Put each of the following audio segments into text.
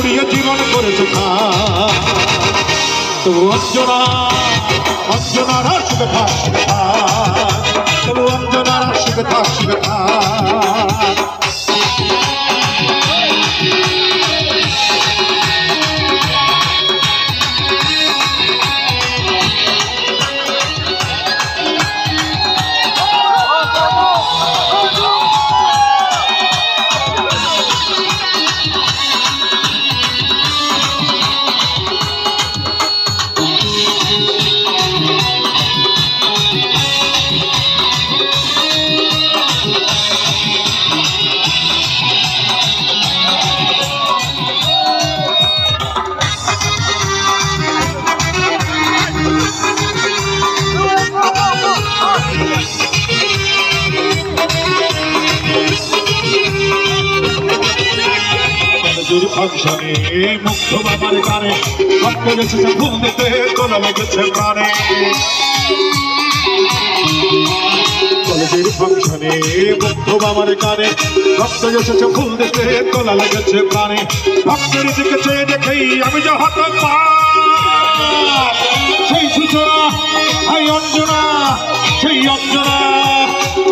পুড়িয়ে জীবন করেছে তবু অঞ্জনা অঞ্জনার সুখে থাক সুখে থাক তবু অঞ্জনার সুখে থাক সুখে থাক ফাংশনে মুগ্ধ বাবার গানে ভক্ত গেছে ফুল দিতে তোলা লেগেছে প্রাণে কলেজের ফাংশনে মুগ্ধ বাবার গানে ভক্ত গেছে ফুল দিতে তোলা লেগেছে প্রাণে ভক্তের দিকে চেয়ে দেখেই আমি যে হঠাৎ সেই সূচনা এই অঞ্জনা সেই অঞ্জনা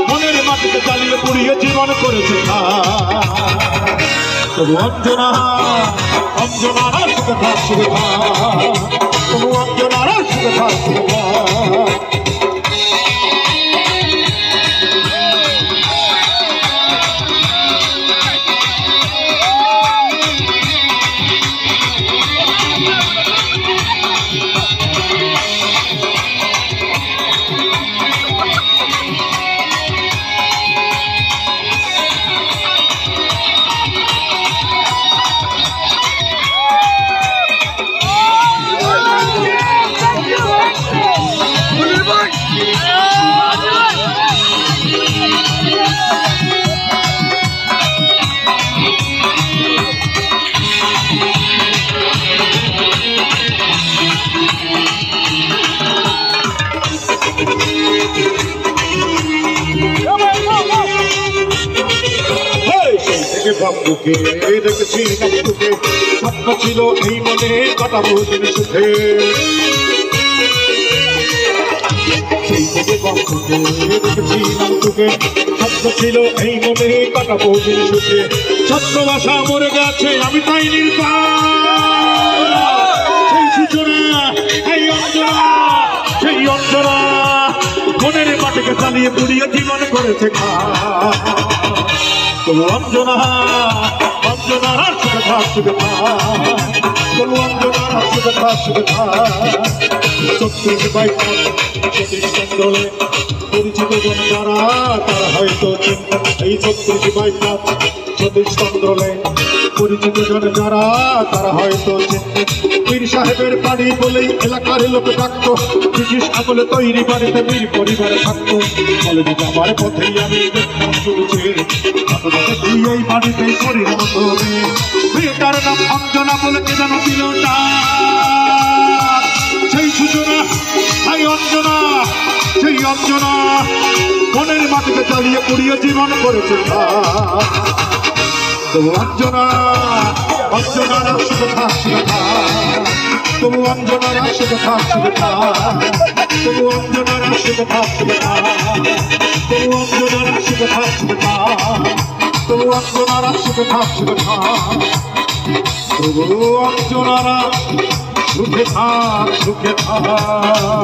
মনের মাটিতে জ্বালিয়ে পুড়িয়ে জীবন করেছে তবু অঞ্জনা অঞ্জনার সুখে থাক সুখে থাক তবু অঞ্জনার সুখে থাক সুখে থাক বন্ধুকে দেখেছি তোকে স্বপ্ন ছিল এই মনে কাটাবো দিন সুখে সেই থেকে বন্ধুকে দেখেছি তোকে স্বপ্ন ছিল এই মনে কাটাবো দিন সুখে স্বপ্ন বাসা মরে গেছে আমি তাই সেই সূচনা এই অঞ্জনা সেই অঞ্জনা মনের মাটিকে চালিয়ে পুড়িয়ে জীবন করেছে তবু অঞ্জনা অঞ্জনার সুখে থাক সুখে থাক তবু অঞ্জনার সুখে থাক সুখে থাক 36 বাইশ 36 চন্দ্রলে পরিচিত জন যারা তারা হয়তো এই 36 বাইশ 36 চন্দ্রলে পরিচিত জন যারা তারা হয়তো পীর সাহেবের বাড়ি বলেই এলাকার লোক ডাকতো ব্রিটিশ আমলে তৈরি বাড়িতে বীর পরিবারে থাকতো কলেজে যাবার পথেই আমি দেখতাম শুনেছি তুই এই বাড়িতেই করির মতো মেয়েটার নাম অঞ্জনা বলে কে যেন দিল সেই সূচনা এই অঞ্জনা সেই অঞ্জনা মনের মাটিকে চালিয়ে পুড়িয়ে জীবন করেছে তবু অঞ্জনা অঞ্জনার সুখে থাক সুখে থাক তবু অঞ্জনার সুখে থাক সুখে থাক তবু অঞ্জনার সুখে থাক সুখে থাক তবু অঞ্জনার সুখে থাক সুখে থাক তবু অঞ্জনার সুখে থাক সুখে থাক তবু অঞ্জনার সুখে থাক সুখে থাক